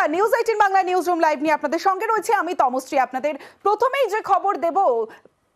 নমস্কার, news 18 Bangla news room live নিয়ে আপনাদের সঙ্গে রয়েছে আমি তমশ্রী। আপনাদের প্রথমেই যে খবর দেব,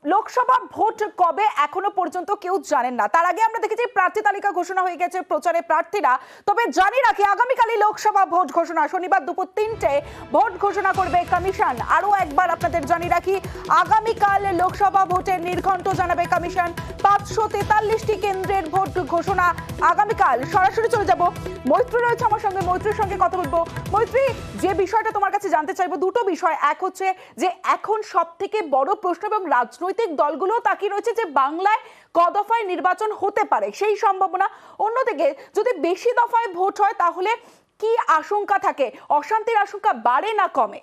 লোকসভা ভোট কবে এখনো পর্যন্ত কেউ জানেন না। তার আগে আমরা দেখেছি প্রার্থী তালিকা ঘোষণা হয়ে গেছে, প্রচারে প্রার্থীরা। তবে জানি রাখি, আগামীকালই লোকসভা ভোট ঘোষণা, শনিবার দুপুর 3টে ভোট ঘোষণা করবে কমিশন। আরো একবার আপনাদের জানি রাখি, আগামীকাল লোকসভা ভোটের নির্ঘণ্ট জানাবে কমিশন। 543টি কেন্দ্রের ভোট ঘোষণা আগামীকাল। সরাসরি চলে যাব, মৈত্রী রয়েছে আমার সঙ্গে, মৈত্রীর সঙ্গে কথা বলবো। মৈত্রী, যে বিষয়টা তোমার কাছে জানতে চাইবো, দুটো বিষয়। এক হচ্ছে যে এখন সব থেকে বড় প্রশ্ন, এবং রাজনৈতিক দলগুলো তাকিয়ে রয়েছে যে বাংলায় ক দফায় নির্বাচন হতে পারে সেই সম্ভাবনা। অন্যদিকে যদি বেশি দফায় ভোট হয় তাহলে কি আশঙ্কা থাকে? অশান্তির আশঙ্কা বাড়ে না কমে?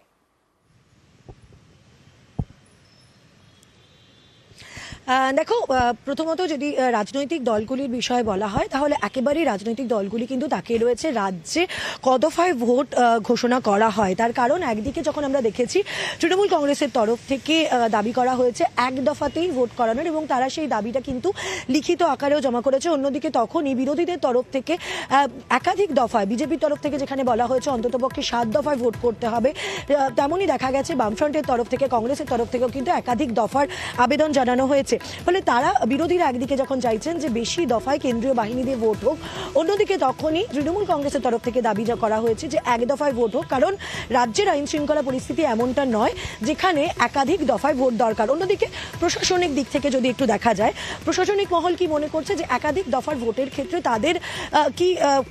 দেখো, প্রথমত যদি রাজনৈতিক দলগুলির বিষয়ে বলা হয় তাহলে একেবারেই রাজনৈতিক দলগুলি কিন্তু তাকিয়ে রয়েছে রাজ্যে কদফায় ভোট ঘোষণা করা হয়। তার কারণ একদিকে যখন আমরা দেখেছি তৃণমূল কংগ্রেসের তরফ থেকে দাবি করা হয়েছে এক দফাতেই ভোট করানোর, এবং তারা সেই দাবিটা কিন্তু লিখিত আকারেও জমা করেছে। অন্যদিকে তখনই বিরোধীদের তরফ থেকে একাধিক দফায়, বিজেপির তরফ থেকে যেখানে বলা হয়েছে অন্ততপক্ষে 7 দফায় ভোট করতে হবে, তেমনই দেখা গেছে বামফ্রন্টের তরফ থেকে, কংগ্রেসের তরফ থেকেও কিন্তু একাধিক দফার আবেদন জানানো হয়েছে। ফলে তারা, বিরোধীরা একদিকে যখন চাইছেন যে বেশি দফায় কেন্দ্রীয় বাহিনী দিয়ে ভোট হোক, অন্যদিকে তখনই তৃণমূল কংগ্রেসের তরফ থেকে দাবি করা হয়েছে যে এক দফায় ভোট হোক, কারণ রাজ্যের আইন শৃঙ্খলা পরিস্থিতি এমনটা নয় যেখানে একাধিক দফায় ভোট দরকার। অন্যদিকে প্রশাসনিক দিক থেকে যদি একটু দেখা যায়, প্রশাসনিক মহল কি মনে করছে যে একাধিক দফার ভোটের ক্ষেত্রে তাদের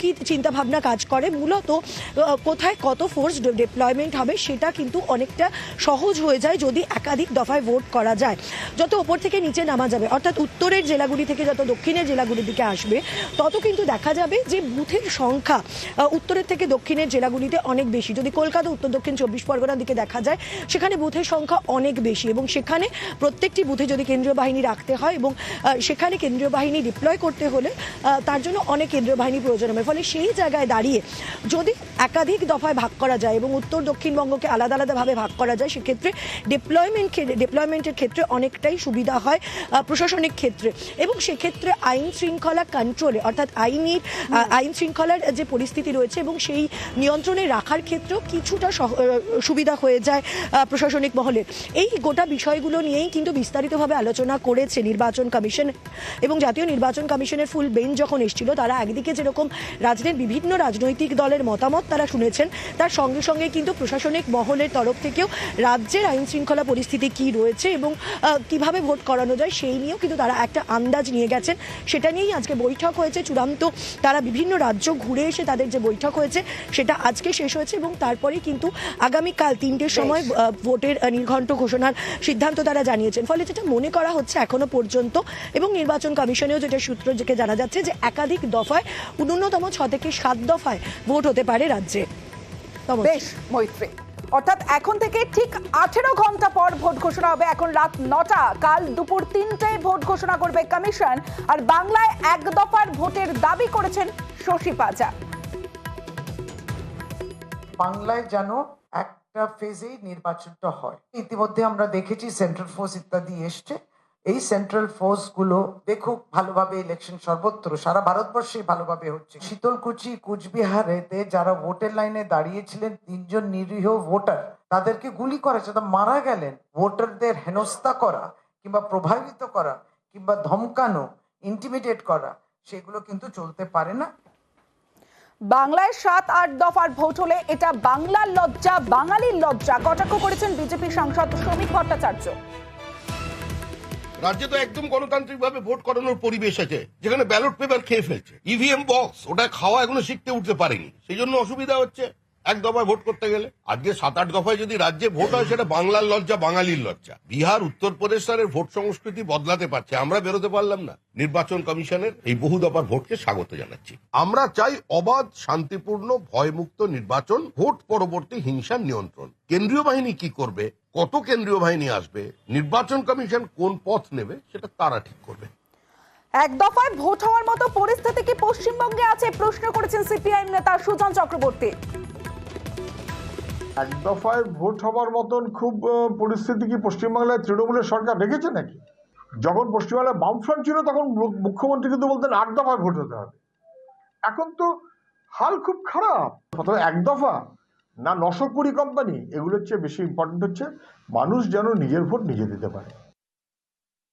কি চিন্তা ভাবনা কাজ করে, মূলত কোথায় কত ফোর্স ডিপ্লয়মেন্ট হবে সেটা কিন্তু অনেকটা সহজ হয়ে যায় যদি একাধিক দফায় ভোট করা যায়। যত ওপর থেকে নিচে নামা যাবে, অর্থাৎ উত্তরের জেলাগুলি থেকে যত দক্ষিণের জেলাগুলির দিকে আসবে, তত কিন্তু দেখা যাবে যে বুথের সংখ্যা উত্তরের থেকে দক্ষিণের জেলাগুলিতে অনেক বেশি। যদি কলকাতা, উত্তর দক্ষিণ 24 পরগনার দিকে দেখা যায়, সেখানে বুথের সংখ্যা অনেক বেশি, এবং সেখানে প্রত্যেকটি বুথে যদি কেন্দ্রীয় বাহিনী রাখতে হয় এবং সেখানে কেন্দ্রীয় বাহিনী ডিপ্লয় করতে হলে তার জন্য অনেক কেন্দ্রীয় বাহিনী প্রয়োজন হবে। ফলে সেই জায়গায় দাঁড়িয়ে যদি একাধিক দফায় ভাগ করা যায় এবং উত্তর দক্ষিণবঙ্গকে আলাদা আলাদাভাবে ভাগ করা যায়, সেক্ষেত্রে ডিপ্লয়মেন্টের ক্ষেত্রে অনেকটাই সুবিধা হয় প্রশাসনিক ক্ষেত্রে, এবং সেক্ষেত্রে আইন শৃঙ্খলা কন্ট্রোলে, অর্থাৎ আইন শৃঙ্খলার যে পরিস্থিতি রয়েছে এবং সেই নিয়ন্ত্রণে রাখার ক্ষেত্রেও কিছুটা সুবিধা হয়ে যায় প্রশাসনিক মহলের। এই গোটা বিষয়গুলো নিয়েই কিন্তু বিস্তারিতভাবে আলোচনা করেছে নির্বাচন কমিশন, এবং জাতীয় নির্বাচন কমিশনের ফুল বেঞ্চ যখন এসেছিল, তারা একদিকে যেরকম রাজ্যের বিভিন্ন রাজনৈতিক দলের মতামত তারা শুনেছেন, তার সঙ্গে সঙ্গে কিন্তু প্রশাসনিক মহলের তরফ থেকেও রাজ্যের আইন শৃঙ্খলা পরিস্থিতি কি রয়েছে এবং কিভাবে ভোট করানো যায় সেই নিয়েও কিন্তু তারা একটা আন্দাজ নিয়ে গেছেন। সেটা নিয়েই আজকে বৈঠক হয়েছে চূড়ান্ত। তারা বিভিন্ন রাজ্য ঘুরে এসে তাদের যে বৈঠক হয়েছে সেটা আজকে শেষ হয়েছে, এবং তারপরেই কিন্তু আগামীকাল 3টের সময় ভোটের নির্ঘণ্ট ঘোষণার সিদ্ধান্ত তারা জানিয়েছেন। ফলে যেটা মনে করা হচ্ছে এখনো পর্যন্ত, এবং নির্বাচন কমিশনেও যেটা সূত্র থেকে জানা যাচ্ছে, যে একাধিক দফায়, ন্যূনতম 6 থেকে 7 দফায় ভোট হতে পারে রাজ্যে। বেশ মৈত্রী, অর্থাৎ এখন থেকে ঠিক 18 ঘন্টা পর ভোট ঘোষণা হবে। এখন রাত 9টা, কাল দুপুর 3টায় ভোট ঘোষণা করবে কমিশন। আর বাংলায় এক দফার ভোটের দাবি করেছেন শশী পাজা। বাংলায় যেন একটা ফেজেই নির্বাচনটা হয়। ইতিমধ্যে আমরা দেখেছি সেন্ট্রাল ফোর্স ইত্যাদি এসছে। এই সেন্ট্রাল ফোর্স গুলো দেখুক ভালোভাবে ইলেকশন, সর্বত্র সারা ভারতবর্ষে ভালোভাবে হচ্ছে। শীতলকুচি, কুচবিহারেতে যারা ভোটের লাইনে দাঁড়িয়েছিলেন 3 জন নিরীহ ভোটার, তাদেরকে গুলি করেছে, তা মারা গেলেন। ভোটারদের হেনস্থা করা কিংবা প্রভাবিত করা কিংবা ধমকানো, ইন্টিমিডেট করা, সেগুলো কিন্তু চলতে পারে না। বাংলায় 7-8 দফার ভোট হলে এটা বাংলার লজ্জা, বাঙালির লজ্জা, কটাক্ষ করেছেন বিজেপি সাংসদ শ্রমিক ভট্টাচার্য। রাজ্যে তো একদম গণতান্ত্রিক ভাবে ভোট করানোর পরিবেশ আছে, যেখানে ব্যালট পেপার খেয়ে ফেলছে, ইভিএম বক্স ওটা খাওয়া এখনো শিখতে উঠতে পারেনি, সেই জন্য অসুবিধা হচ্ছে এক দফায় ভোট করতে গেলে। আজকে 7-8 দফায় যদি রাজ্যে ভোট হয়, সেটা বাংলার লজ্জা, বাঙালির লজ্জা। বিহার, উত্তরপ্রদেশের ভোট সংস্কৃতি বদলাতে পারছে, আমরা বেরোতে পারলাম না। নির্বাচন কমিশনের এই বহু দফার ভোটকে স্বাগত জানাচ্ছি। আমরা চাই অবাধ, শান্তিপূর্ণ, ভয়মুক্ত নির্বাচন, ভোট পরবর্তী হিংসার নিয়ন্ত্রণ। কেন্দ্রীয় বাহিনী কি করবে, কত কেন্দ্রীয় বাহিনী আসবে, নির্বাচন কমিশন কোন পথ নেবে, সেটা তারা ঠিক করবে। এক দফায় ভোট হওয়ার মতো পরিস্থিতি কি পশ্চিমবঙ্গে আছে, প্রশ্ন করেছেন সিপিআইএম নেতা সুজন চক্রবর্তী। এক দফায় ভোট হবার মতন খুব পরিস্থিতি কি পশ্চিমবাংলায় তৃণমূলের সরকার রেখেছে নাকি? যখন পশ্চিমবাংলায় বামফ্রন্ট ছিল তখন মুখ্যমন্ত্রী কিন্তু বলতেন 8 দফায় ভোট হতে হবে। এখন তো হাল খুব খারাপ। প্রথমে 1 দফা, না 920 কোম্পানি, এগুলোর চেয়ে বেশি ইম্পর্টেন্ট হচ্ছে মানুষ যেন নিজের ভোট নিজে দিতে পারে।